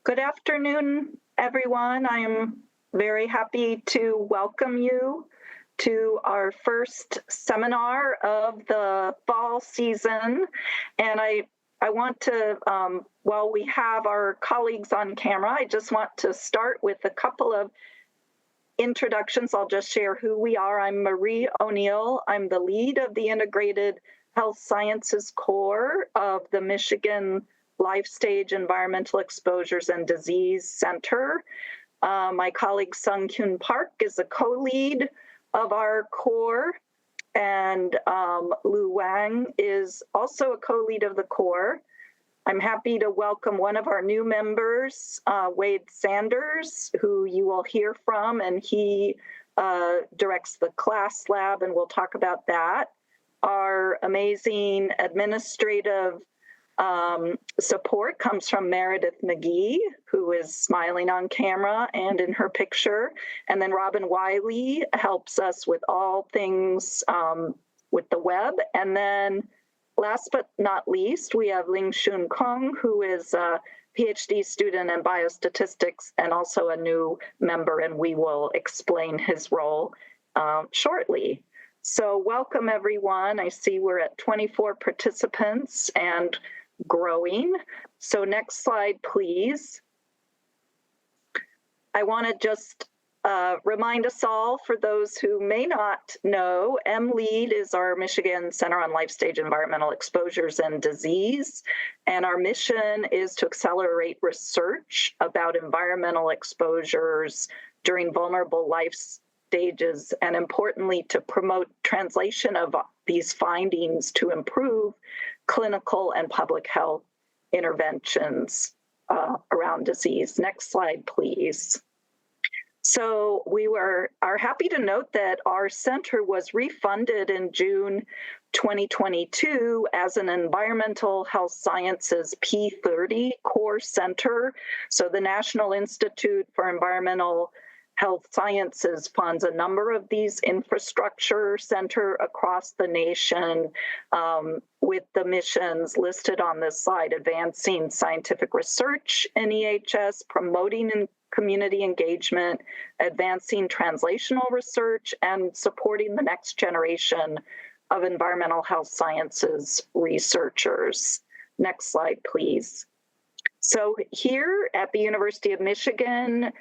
Good afternoon, everyone. I'm very happy to welcome you to our first seminar of the fall season. And I want to, while we have our colleagues on camera, I just want to start with a couple of introductions. I'll just share who we are. I'm Marie O'Neill. I'm the lead of the Integrated Health Sciences Core of the Michigan Life Stage Environmental Exposures and Disease Center. My colleague Kyun Park is a co-lead of our core, and Wang is also a co-lead of the core. I'm happy to welcome one of our new members, Wade Sanders, who you will hear from, and he directs the class lab, and we'll talk about that. Our amazing administrative support comes from Meredith McGee, who is smiling on camera and in her picture. And then Robin Wiley helps us with all things with the web. And then last but not least, we have Ling-Shun Kong, who is a PhD student in biostatistics and also a new member, and we will explain his role shortly. So welcome, everyone. I see we're at 24 participants and growing. So next slide, please. I want to just remind us all, for those who may not know, M-LEEaD is our Michigan Center on Life Stage Environmental Exposures and Disease, and our mission is to accelerate research about environmental exposures during vulnerable life stages, and importantly, to promote translation of these findings to improve clinical and public health interventions around disease. Next slide, please. So we are happy to note that our center was refunded in June 2022 as an Environmental Health Sciences P30 core center. So the National Institute for Environmental Health Sciences funds a number of these infrastructure centers across the nation with the missions listed on this slide: advancing scientific research in EHS, promoting community engagement, advancing translational research, and supporting the next generation of environmental health sciences researchers. Next slide, please. So here at the University of Michigan,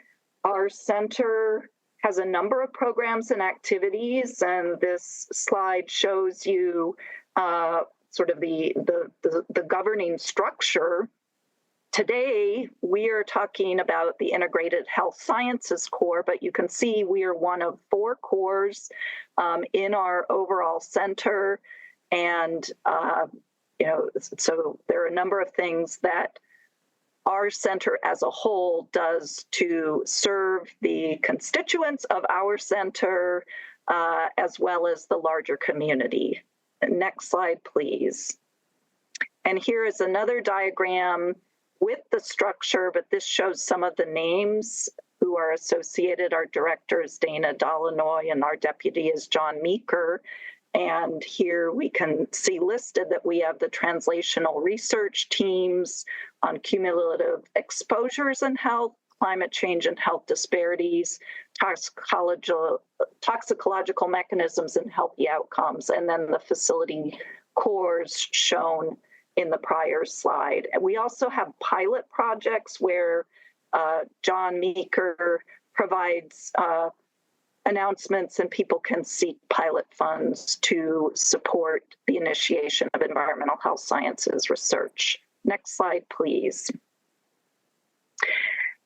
our center has a number of programs and activities, and this slide shows you sort of the governing structure. Today, we are talking about the Integrated Health Sciences Core, but you can see we are one of 4 cores in our overall center. And, so there are a number of things that our center as a whole does to serve the constituents of our center, as well as the larger community. Next slide, please. And here is another diagram with the structure, but this shows some of the names who are associated. Our director is Dana Dolinoy, and our deputy is John Meeker. And here we can see listed that we have the translational research teams on cumulative exposures in health, climate change and health disparities, toxicological mechanisms and healthy outcomes, and then the facility cores shown in the prior slide. And we also have pilot projects where John Meeker provides announcements, and people can seek pilot funds to support the initiation of environmental health sciences research. Next slide, please.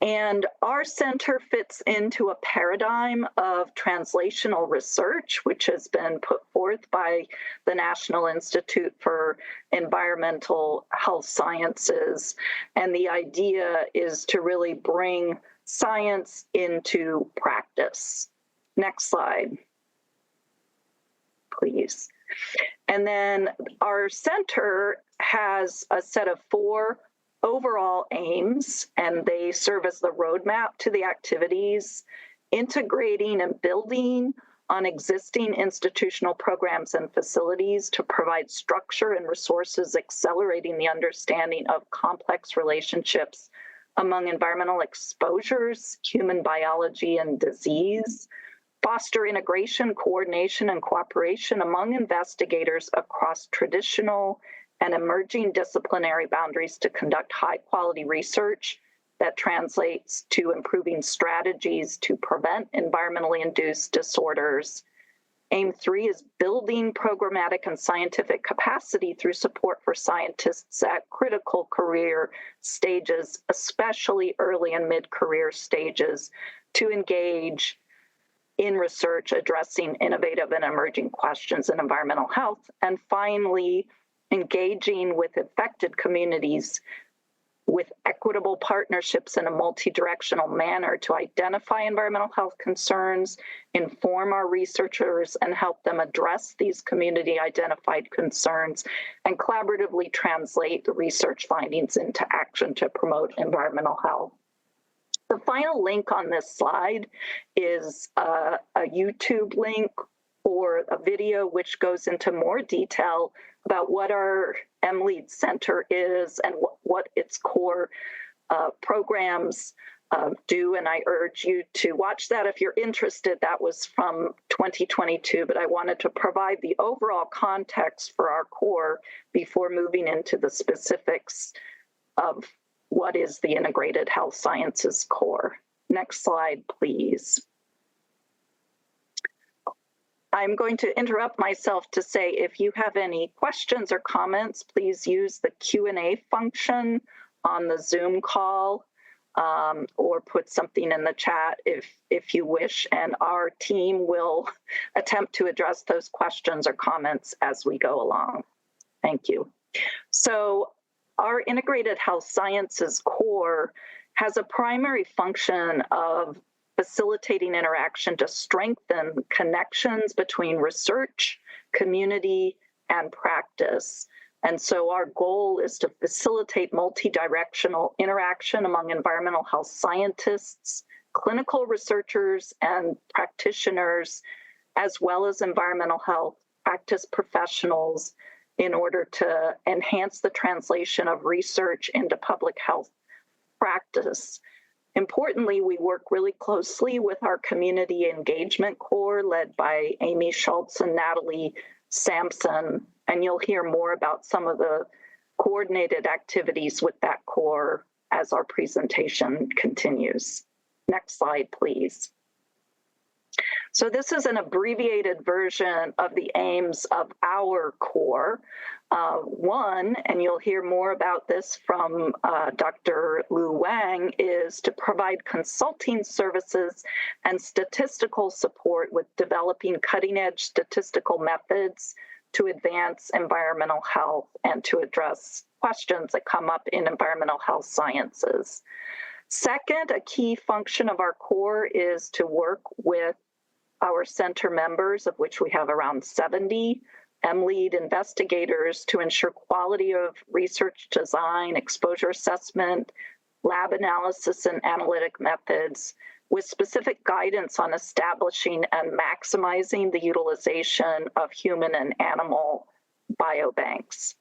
And our center fits into a paradigm of translational research, which has been put forth by the National Institute for Environmental Health Sciences. And the idea is to really bring science into practice. Next slide, please. And then our center has a set of 4 overall aims, and they serve as the roadmap to the activities: integrating and building on existing institutional programs and facilities to provide structure and resources, accelerating the understanding of complex relationships among environmental exposures, human biology, and disease, foster integration, coordination, and cooperation among investigators across traditional and emerging disciplinary boundaries to conduct high-quality research that translates to improving strategies to prevent environmentally induced disorders. Aim 3 is building programmatic and scientific capacity through support for scientists at critical career stages, especially early and mid-career stages, to engage in research addressing innovative and emerging questions in environmental health. And finally, engaging with affected communities with equitable partnerships in a multi-directional manner to identify environmental health concerns, inform our researchers, and help them address these community-identified concerns, and collaboratively translate the research findings into action to promote environmental health. The final link on this slide is a YouTube link or a video which goes into more detail about what our M-LEEaD Center is and what its core programs do, and I urge you to watch that if you're interested. That was from 2022, but I wanted to provide the overall context for our core before moving into the specifics of what is the Integrated Health Sciences core. Next slide, please. I'm going to interrupt myself to say if you have any questions or comments, please use the Q&A function on the Zoom call, or put something in the chat if you wish, and our team will attempt to address those questions or comments as we go along. Thank you. So our Integrated Health Sciences core has a primary function of facilitating interaction to strengthen connections between research, community, and practice. And so our goal is to facilitate multi-directional interaction among environmental health scientists, clinical researchers, and practitioners, as well as environmental health practice professionals, in order to enhance the translation of research into public health practice. Importantly, we work really closely with our community engagement core led by Amy Schultz and Natalie Sampson, and you'll hear more about some of the coordinated activities with that core as our presentation continues. Next slide, please. So this is an abbreviated version of the aims of our core. One, and you'll hear more about this from Dr. Wang, is to provide consulting services and statistical support with developing cutting-edge statistical methods to advance environmental health and to address questions that come up in environmental health sciences. Second, a key function of our core is to work with our center members, of which we have around 70, M-LEEaD investigators, to ensure quality of research design, exposure assessment, lab analysis, and analytic methods, with specific guidance on establishing and maximizing the utilization of human and animal biobanks.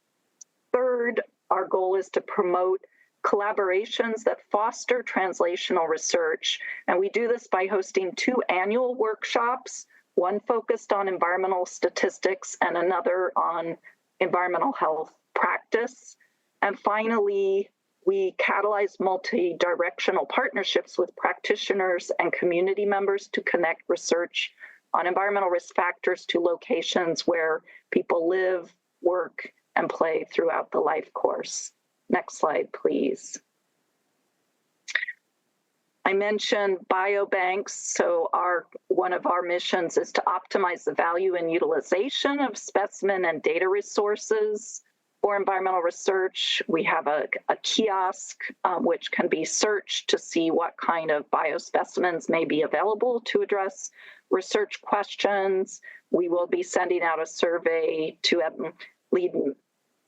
Third, our goal is to promote collaborations that foster translational research, and we do this by hosting 2 annual workshops, one focused on environmental statistics and another on environmental health practice. And finally, we catalyze multi-directional partnerships with practitioners and community members to connect research on environmental risk factors to locations where people live, work, and play throughout the life course. Next slide, please. I mentioned biobanks, so one of our missions is to optimize the value and utilization of specimen and data resources for environmental research. We have a kiosk which can be searched to see what kind of biospecimens may be available to address research questions. We will be sending out a survey to M-LEEaD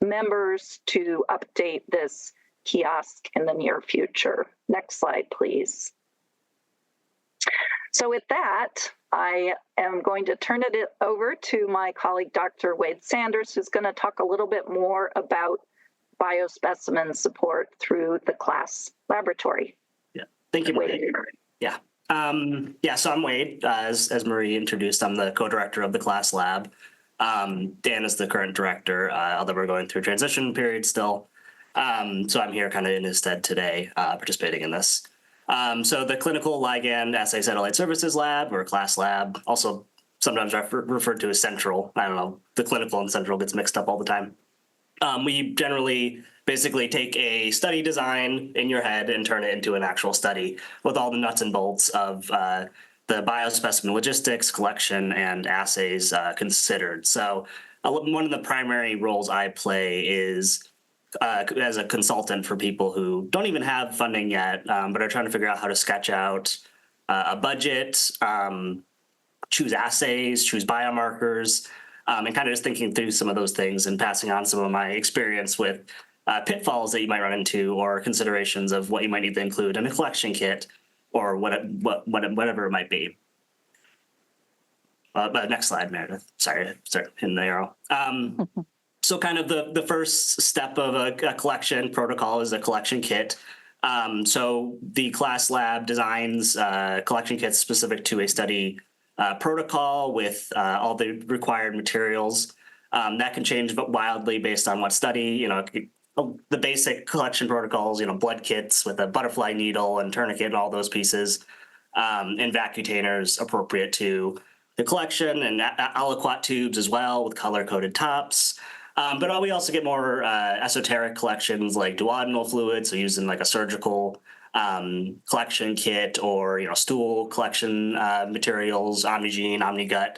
members to update this kiosk in the near future. Next slide, please. So with that, I am going to turn it over to my colleague, Dr. Wade Sanders, who's going to talk a little bit more about biospecimen support through the class laboratory. Yeah, thank you, Marie. Yeah. So I'm Wade, as Marie introduced. I'm the co-director of the class lab. Dan is the current director, although we're going through a transition period still. So I'm here kind of in his stead today, participating in this. So the Clinical Ligand Assay Satellite Services Lab, or class lab, also sometimes referred to as central. I don't know, the clinical and central gets mixed up all the time. We generally basically take a study design in your head and turn it into an actual study with all the nuts and bolts of the biospecimen logistics, collection, and assays considered. So one of the primary roles I play is as a consultant for people who don't even have funding yet, but are trying to figure out how to sketch out a budget, choose assays, choose biomarkers, and kind of just thinking through some of those things and passing on some of my experience with pitfalls that you might run into or considerations of what you might need to include in a collection kit or whatever it might be. Next slide, Meredith. Sorry, start hitting the arrow. So kind of the first step of a collection protocol is a collection kit. So the class lab designs collection kits specific to a study protocol with all the required materials. That can change wildly based on what study. The basic collection protocols, blood kits with a butterfly needle and tourniquet and all those pieces, and vacutainers appropriate to the collection, and aliquot tubes as well with color-coded tops. But we also get more esoteric collections like duodenal fluid, so using like a surgical collection kit, or stool collection materials, OmniGene, OmniGut,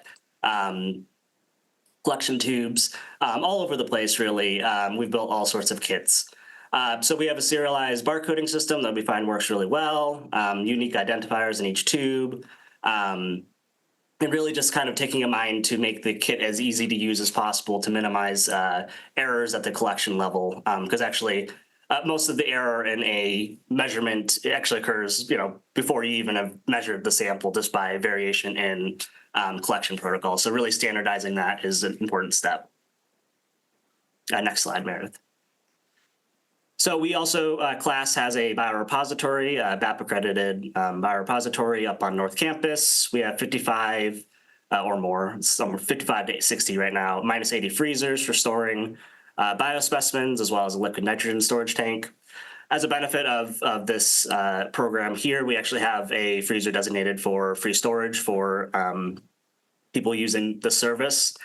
collection tubes, all over the place, really. We've built all sorts of kits. So we have a serialized barcoding system that we find works really well, unique identifiers in each tube, and really just kind of taking a mind to make the kit as easy to use as possible to minimize errors at the collection level, because actually most of the error in a measurement actually occurs before you even have measured the sample, just by variation in collection protocol. So really standardizing that is an important step. Next slide, Meredith. So we also, class has a biorepository, BAP-accredited biorepository up on North Campus. We have 55 or more, some 55 to 60 right now, minus 80 freezers for storing biospecimens, as well as a liquid nitrogen storage tank. As a benefit of this program here, we actually have a freezer designated for free storage for people using the service.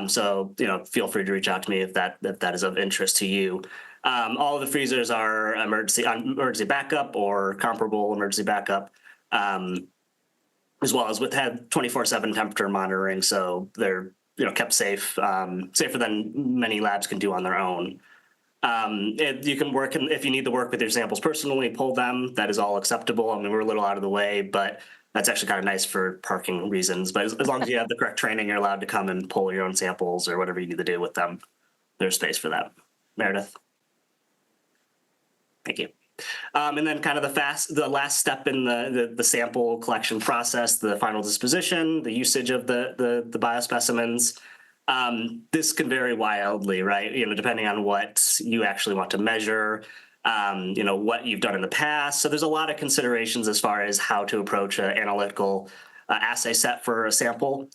So feel free to reach out to me if that is of interest to you. All of the freezers are emergency backup or comparable emergency backup, as well as with 24/7 temperature monitoring. So they're kept safe, safer than many labs can do on their own. You can work, if you need to work with your samples personally, pull them. That is all acceptable. I mean, we're a little out of the way, but that's actually kind of nice for parking reasons. But as long as you have the correct training, you're allowed to come and pull your own samples or whatever you need to do with them. There's space for that. Meredith. Thank you. And then kind of the last step in the sample collection process, the final disposition, the usage of the biospecimens. This can vary wildly, right? Depending on what you actually want to measure, what you've done in the past. So there's a lot of considerations as far as how to approach an analytical assay set for a sample.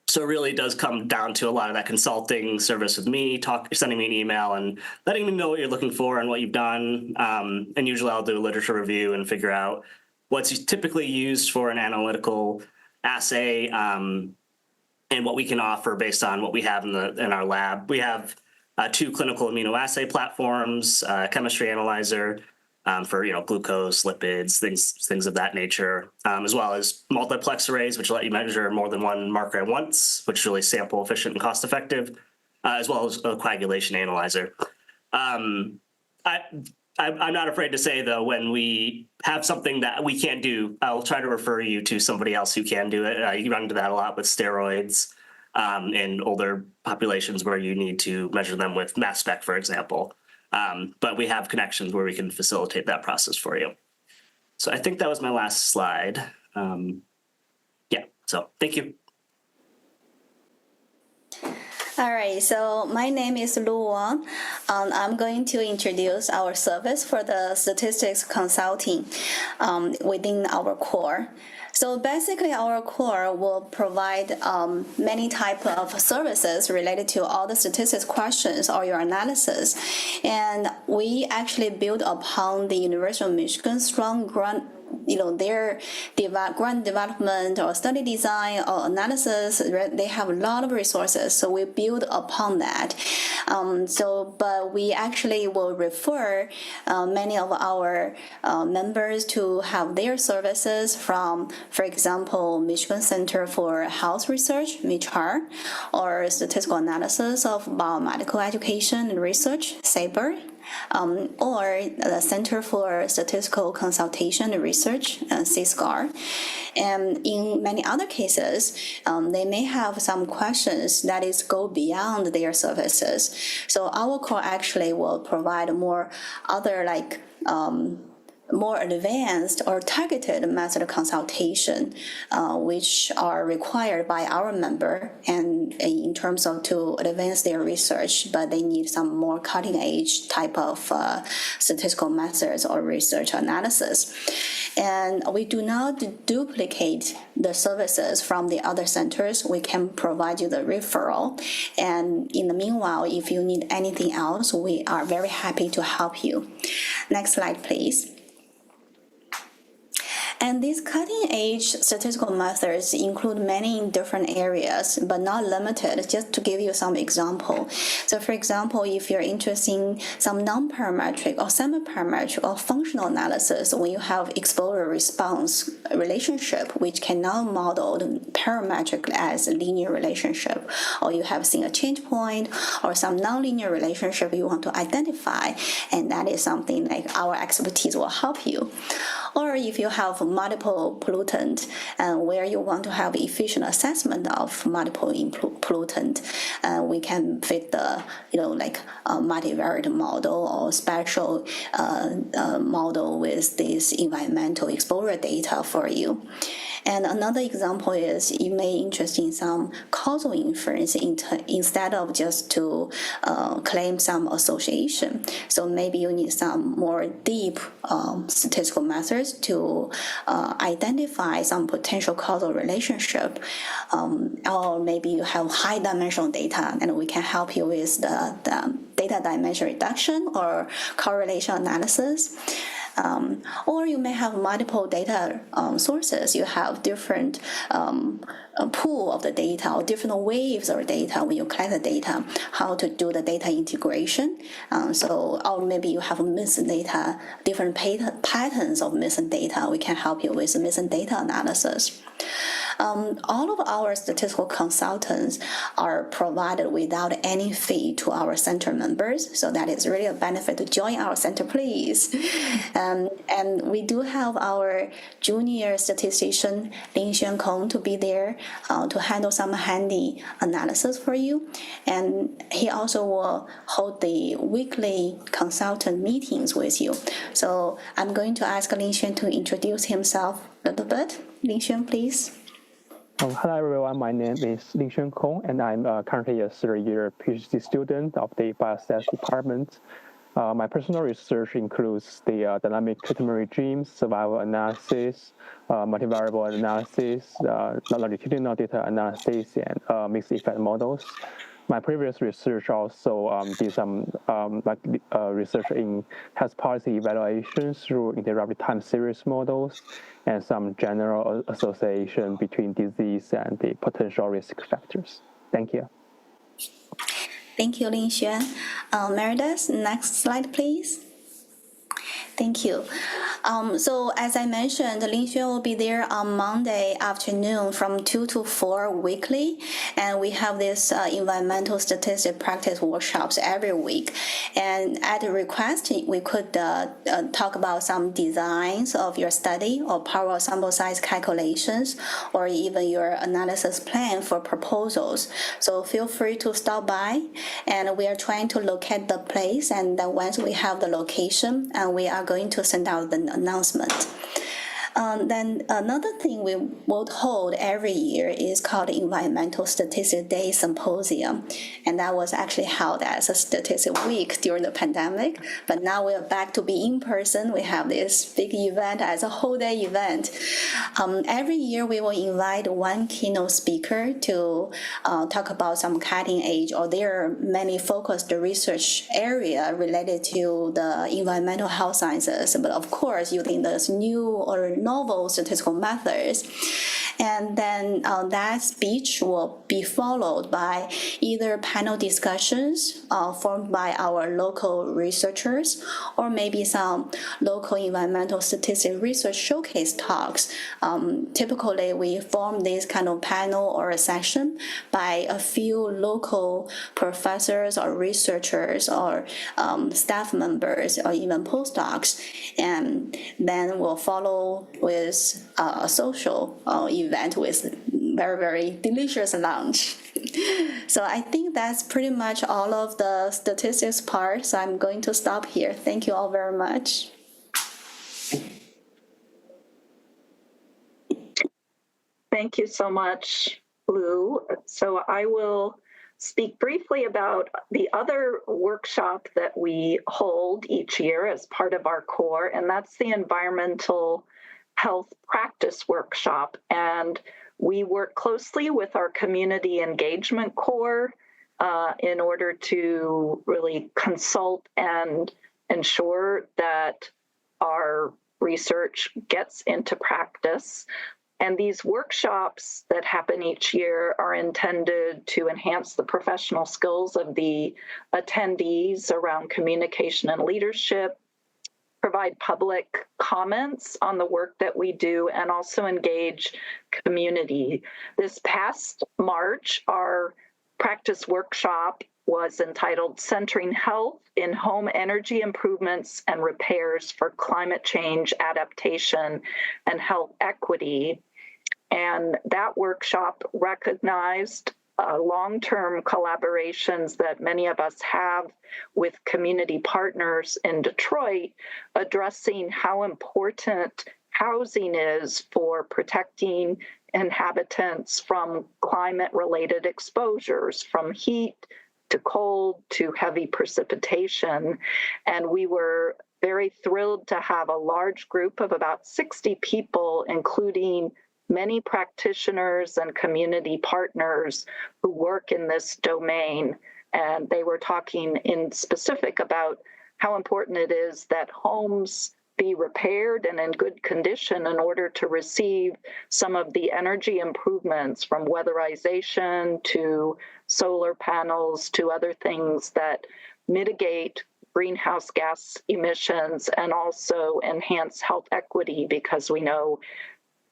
So it really does come down to a lot of that consulting service with me, sending me an email and letting me know what you're looking for and what you've done. And usually I'll do a literature review and figure out what's typically used for an analytical assay, and what we can offer based on what we have in our lab. We have 2 clinical immunoassay platforms, chemistry analyzer, for glucose, lipids, things of that nature, as well as multiplex arrays, which let you measure more than one marker at once, which is really sample efficient and cost effective, as well as a coagulation analyzer. I'm not afraid to say, though, when we have something that we can't do, I'll try to refer you to somebody else who can do it. You run into that a lot with steroids in older populations where you need to measure them with mass spec, for example. But we have connections where we can facilitate that process for you. So I think that was my last slide. So thank you. All right, so my name is Lu Wang. I'm going to introduce our service for the statistics consulting within our core. So basically, our core will provide many type of services related to all the statistics questions or your analysis. And we actually build upon the University of Michigan's strong their grant development or study design or analysis. They have a lot of resources, so we build upon that. But we actually will refer many of our members to have their services from, for example, Michigan Center for Health Research, MICHR, or Statistical Analysis of Biomedical Education and Research, SABR, or the Center for Statistical Consultation and Research, CSCAR. And in many other cases, they may have some questions that go beyond their services. So our core actually will provide more other more advanced or targeted method of consultation, which are required by our member and in terms of to advance their research, but they need some more cutting edge type of statistical methods or research analysis. And we do not duplicate the services from the other centers. We can provide you the referral. And in the meanwhile, if you need anything else, we are very happy to help you. Next slide, please. And these cutting-edge statistical methods include many different areas, but not limited, just to give you some example. So for example, if you're interested in some non-parametric or semi-parametric or functional analysis, when you have exposure-response relationship, which can now model parametric as a linear relationship, or you have seen a change point or some nonlinear relationship you want to identify, and that is something like our expertise will help you. Or if you have multiple pollutant and where you want to have efficient assessment of multiple pollutant, we can fit the multivariate model or spectral model with this environmental exposure data for you. And another example is you may interest in some causal inference instead of just to claim some association. So maybe you need some more deep statistical methods to identify some potential causal relationship. Or maybe you have high dimensional data and we can help you with the data dimension reduction or correlation analysis. Or you may have multiple data sources. You have different pool of the data or different waves of data when you collect the data, how to do the data integration. Or maybe you have missing data, different patterns of missing data. We can help you with missing data analysis. All of our statistical consultants are provided without any fee to our center members, so that is really a benefit to join our center, please. And we do have our junior statistician, Lin Kong, to be there to handle some handy analysis for you. And he also will hold the weekly consultant meetings with you. So I'm going to ask Lin to introduce himself a little bit. Lin, please. Hello everyone, my name is Lin Kong, and I'm currently a third-year PhD student of the Biostatistics department. My personal research includes the dynamic treatment regime, survival analysis, multivariable analysis, longitudinal data analysis, and mixed effect models. My previous research also did some research in health policy evaluation through interrupted time series models and some general association between disease and the potential risk factors. Thank you. Thank you, Lin Xuan. Meredith, next slide, please. Thank you. So as I mentioned, Lin Xuan will be there on Monday afternoon from 2 to 4 weekly, and we have this environmental statistics practice workshops every week. And at the request, we could talk about some designs of your study or power sample size calculations, or even your analysis plan for proposals. So feel free to stop by, and we are trying to locate the place, and then once we have the location, and we are going to send out the announcement. Then another thing we will hold every year is called the Environmental Statistics Day Symposium. And that was actually held as a statistic week during the pandemic. But now we are back to be in person. We have this big event as a whole day event. Every year we will invite one keynote speaker to talk about some cutting edge, or there are many focused research area related to the environmental health sciences, but of course using those new or novel statistical methods. And then that speech will be followed by either panel discussions formed by our local researchers, or maybe some local environmental statistics research showcase talks. Typically, we form this kind of panel or a session by a few local professors or researchers or staff members or even postdocs, and then we'll follow with a social event with very, very delicious lunch. So I think that's pretty much all of the statistics part. So I'm going to stop here. Thank you all very much. Thank you so much, Lou. So I will speak briefly about the other workshop that we hold each year as part of our core, and that's the Environmental Health Practice Workshop. And we work closely with our community engagement core in order to really consult and ensure that our research gets into practice. And these workshops that happen each year are intended to enhance the professional skills of the attendees around communication and leadership, provide public comments on the work that we do, and also engage community. This past March, our practice workshop was entitled Centering Health in Home Energy Improvements and Repairs for Climate Change Adaptation and Health Equity. And that workshop recognized long-term collaborations that many of us have with community partners in Detroit, addressing how important housing is for protecting inhabitants from climate-related exposures, from heat to cold to heavy precipitation. And we were very thrilled to have a large group of about 60 people, including many practitioners and community partners who work in this domain. And they were talking in specific about how important it is that homes be repaired and in good condition in order to receive some of the energy improvements, from weatherization to solar panels to other things that mitigate greenhouse gas emissions and also enhance health equity, because we know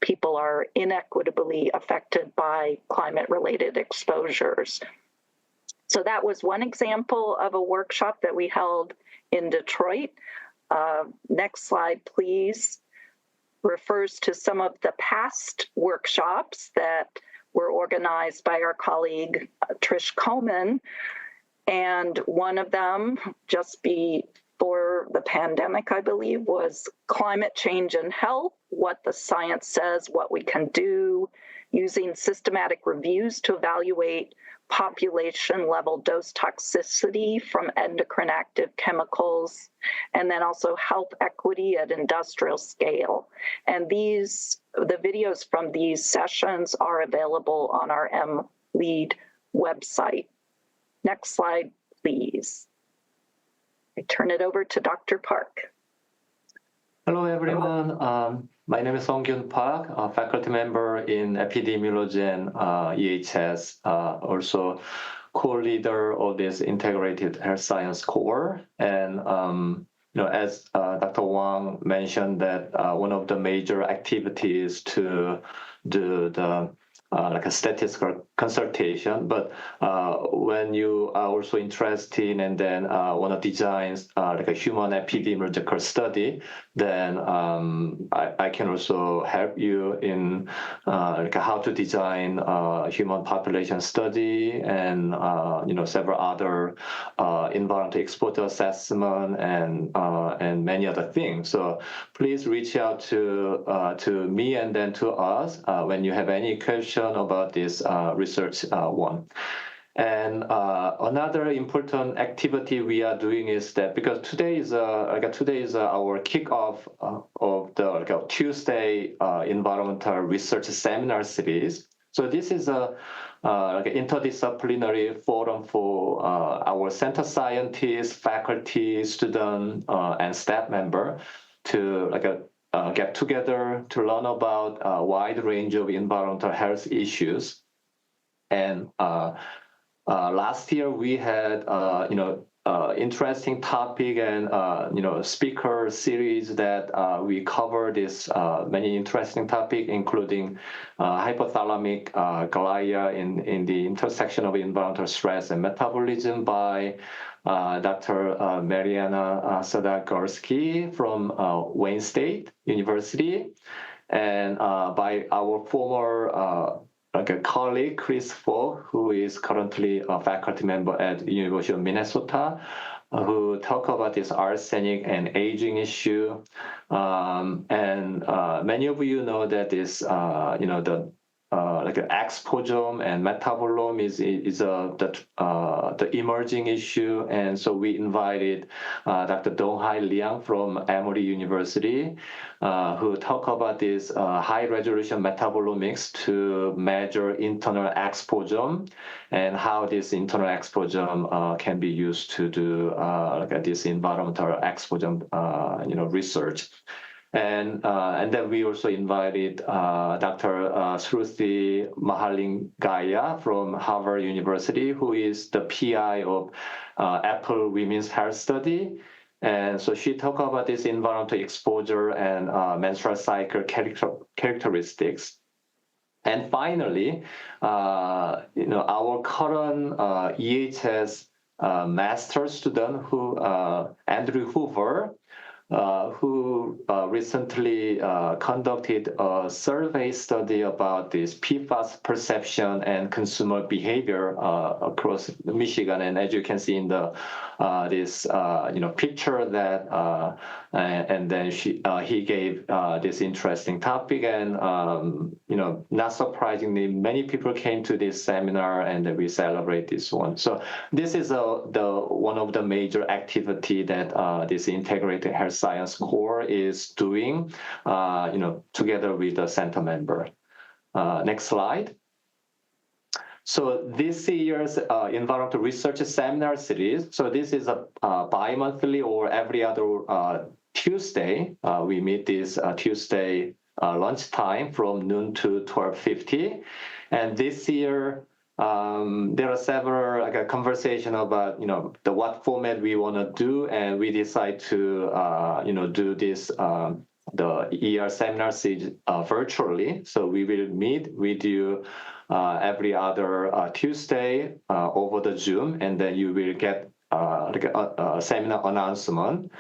people are inequitably affected by climate-related exposures. So that was one example of a workshop that we held in Detroit. Next slide, please. Refers to some of the past workshops that were organized by our colleague, Trish Coleman. And one of them, just before the pandemic, I believe, was Climate Change and Health, what the science says, what we can do, using systematic reviews to evaluate population-level dose toxicity from endocrine active chemicals, and then also health equity at industrial scale. And the videos from these sessions are available on our M-LEEaD website. Next slide, please. I turn it over to Dr. Park. Hello, everyone. My name is Kyun Park, a faculty member in Epidemiology and EHS, also co-leader of this integrated health science core. And as Dr. Wang mentioned, that one of the major activities to do the like a statistical consultation, but when you are also interested and then want to design like a human epidemiological study, then I can also help you in like how to design a human population study and several other environmental exposure assessment and many other things. So please reach out to me and then to us when you have any question about this research one. And another important activity we are doing is that because today is our kickoff of the Tuesday environmental research seminar series. So this is a interdisciplinary forum for our center scientists, faculty, student, and staff member to get together to learn about a wide range of environmental health issues. And last year we had interesting topic and speaker series that we covered this many interesting topic, including hypothalamic glia in the intersection of environmental stress and metabolism by Dr. Mariana Sadagorski from Wayne State University, and by our former a colleague, Chris Fogg, who is currently a faculty member at the University of Minnesota, who talk about this arsenic and aging issue. And many of you know that this, exposome and metabolome is the emerging issue, and so we invited Dr. Donghai Liang from Emory University, who talk about this high-resolution metabolomics to measure internal exposome and how this internal exposome can be used to do this environmental exposome research. And then we also invited Dr. Shruti Mahalingaya from Harvard University, who is the PI of Apple Women's Health Study. And so she talked about this environmental exposure and menstrual cycle characteristics. And finally, our current EHS master student, Andrew Hoover, who recently conducted a survey study about this PFAS perception and consumer behavior across Michigan. And as you can see in the this picture that, and then he gave this interesting topic, and not surprisingly, many people came to this seminar, and we celebrate this one. So this is one of the major activity that this integrated health science core is doing, together with the center member. Next slide. So this year's environmental research seminar series. So this is a bi-monthly or every other Tuesday. We meet this Tuesday lunchtime from noon to 12:50. And this year, there are several conversation about the what format we want to do, and we decide to do this the ER seminar series virtually. So we will meet with you every other Tuesday over the Zoom, and then you will get a seminar announcement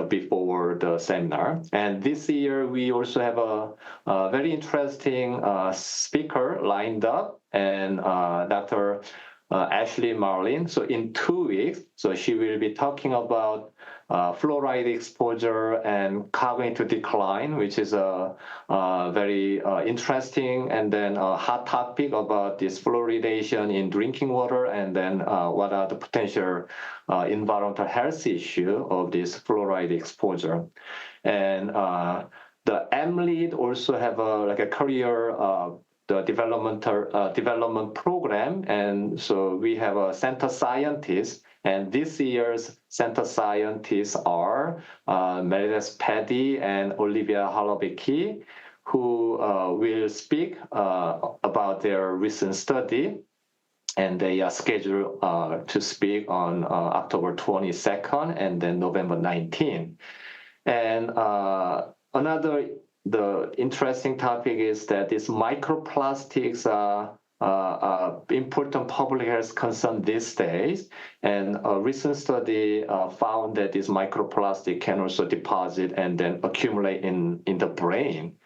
before the seminar. And this year we also have a very interesting speaker lined up, and Dr. Ashley Marlin. So in 2 weeks, so she will be talking about fluoride exposure and cognitive decline, which is a very interesting and then a hot topic about this fluoridation in drinking water, and then what are the potential environmental health issue of this fluoride exposure. And the M-LEEaD also have a career the development program, and so we have a center scientist, and this year's center scientists are Meredith Paddy and Olivia Halobecki, who will speak about their recent study, and they are scheduled to speak on October 22nd and then November 19th. And the interesting topic is that these microplastics are important public health concern these days. And a recent study found that this microplastic can also deposit and then accumulate in the brain.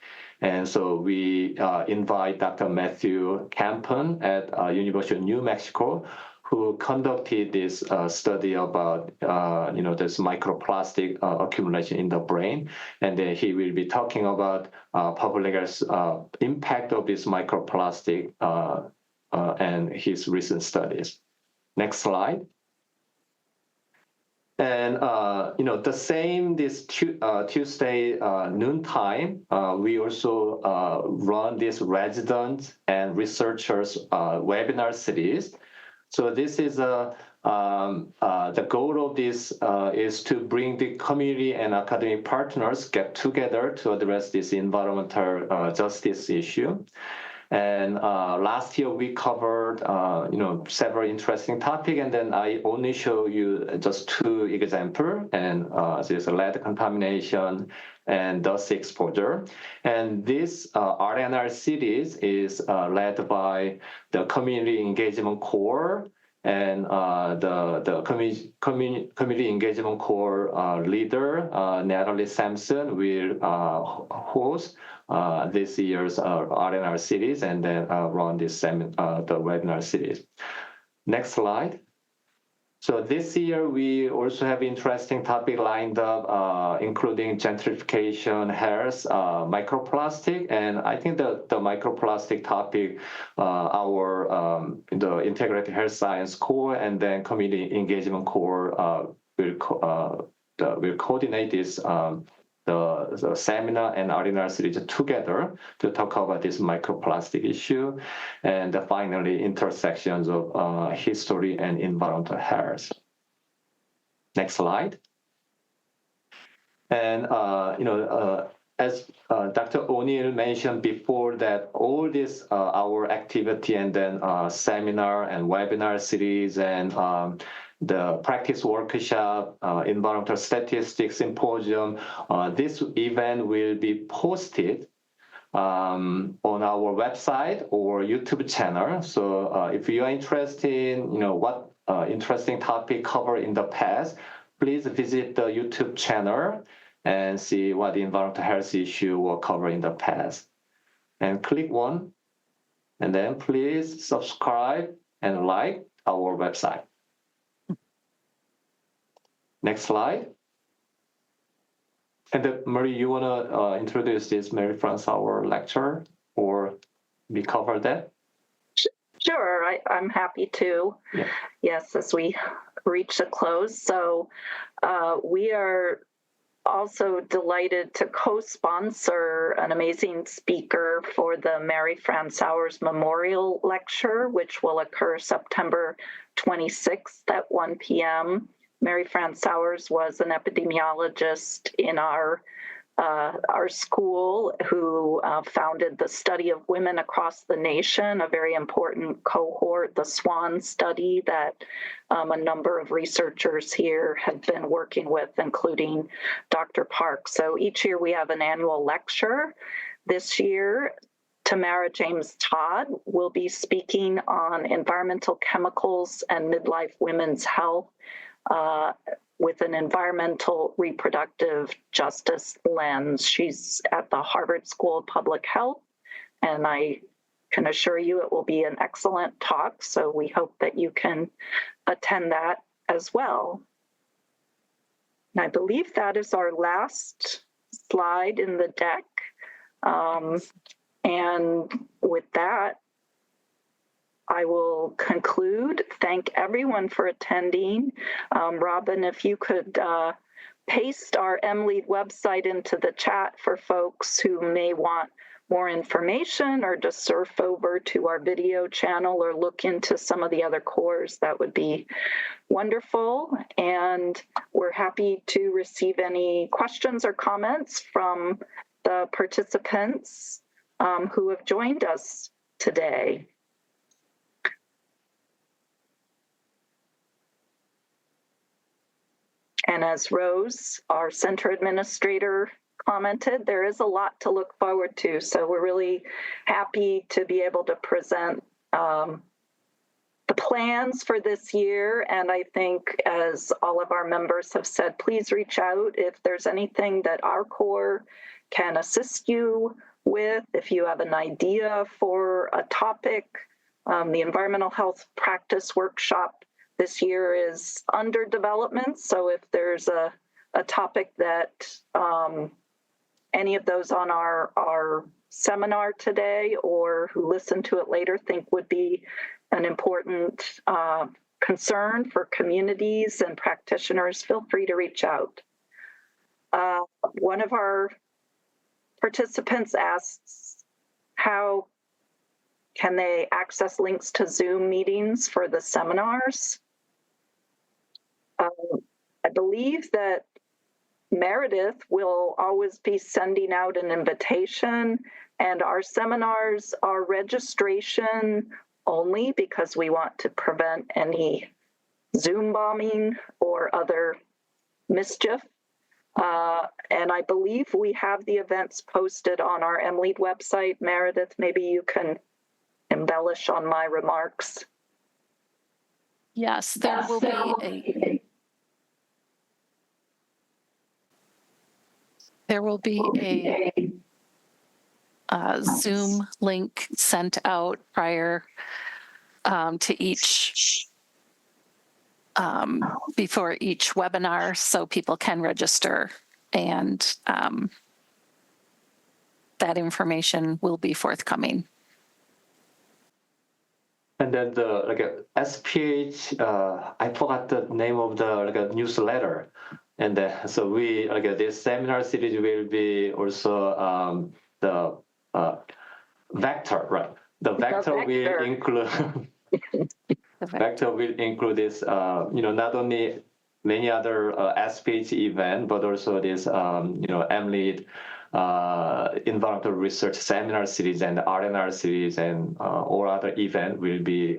And so we invite Dr. Matthew Campen at University of New Mexico, who conducted this study about this microplastic accumulation in the brain, and then he will be talking about public health impact of this microplastic and his recent studies. Next slide. And the same this Tuesday noontime, we also run this resident and researchers webinar series. So this is the goal of this is to bring the community and academic partners get together to address this environmental justice issue. And last year we covered several interesting topics, and then I only show you just two examples. And there's lead contamination and dust exposure. And this RNR series is led by the Community Engagement Core, and the Community Engagement Core leader, Natalie Sampson, will host this year's RNR series and then run this the webinar series. Next slide. So this year, we also have interesting topic lined up, including gentrification, health, microplastic, and I think the microplastic topic, the integrated health science core and then community engagement core will coordinate this the seminar and RNR series together to talk about this microplastic issue, and finally intersections of history and environmental health. Next slide. And as Dr. O'Neill mentioned before, that all this our activity and then seminar and webinar series and the practice workshop, environmental statistics symposium, this event will be posted on our website or YouTube channel. So if you are interested in what interesting topic covered in the past, please visit the YouTube channel and see what the environmental health issue were covered in the past. And click one, and then please subscribe and like our website. Next slide. And Marie, you want to introduce this Mary Francois lecture, or we cover that? Sure, I'm happy to. Yeah. Yes, as we reach a close. So we are also delighted to co-sponsor an amazing speaker for the Mary Francois Memorial Lecture, which will occur September 26th at 1 p.m. Mary Francois was an epidemiologist in our school who founded the study of women across the nation, a very important cohort, the SWAN study that a number of researchers here have been working with, including Dr. Park. So each year we have an annual lecture. This year, Tamara James Todd will be speaking on environmental chemicals and midlife women's health with an environmental reproductive justice lens. She's at the Harvard School of Public Health, and I can assure you it will be an excellent talk, so we hope that you can attend that as well. And I believe that is our last slide in the deck. And with that, I will conclude. Thank everyone for attending. Robin, if you could paste our M-LEEaD website into the chat for folks who may want more information or just surf over to our video channel or look into some of the other cores, that would be wonderful. And we're happy to receive any questions or comments from the participants who have joined us today. And as Rose, our center administrator, commented, there is a lot to look forward to. So we're really happy to be able to present plans for this year, and I think, as all of our members have said, please reach out if there's anything that our core can assist you with. If you have an idea for a topic, the Environmental Health Practice Workshop this year is under development, so if there's a topic that any of those on our seminar today or who listen to it later think would be an important concern for communities and practitioners, feel free to reach out. One of our participants asks, how can they access links to Zoom meetings for the seminars? I believe that Meredith will always be sending out an invitation, and our seminars are registration only because we want to prevent any Zoom bombing or other mischief. And I believe we have the events posted on our M-LEEaD website. Meredith, maybe you can embellish on my remarks. Yes, there will be a Zoom link sent out prior to each before each webinar, so people can register, and that information will be forthcoming. And then the SPH, I forgot the name of the newsletter, and so we this seminar series will be also the vector, right? The vector will include vector will include this, not only many other SPH event, but also this, M-LEEaD environmental research seminar series and RNR series and all other event will be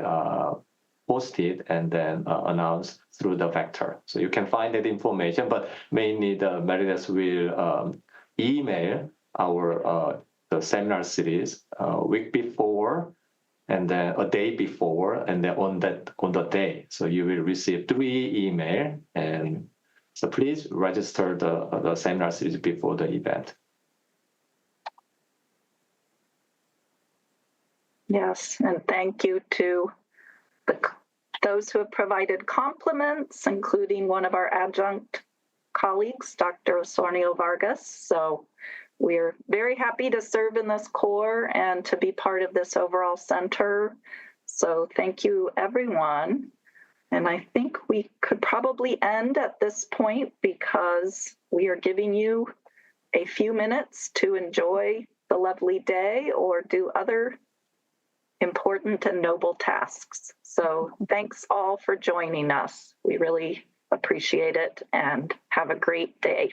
posted and then announced through the vector. So you can find that information, but mainly the Meredith will email our the seminar series a week before, and then a day before, and then on the day. So you will receive 3 email, and so please register the seminar series before the event. Yes, and thank you to those who have provided compliments, including one of our adjunct colleagues, Dr. Osornio Vargas. So we're very happy to serve in this core and to be part of this overall center. So thank you, everyone. And I think we could probably end at this point because we are giving you a few minutes to enjoy the lovely day or do other important and noble tasks. So thanks all for joining us. We really appreciate it, and have a great day.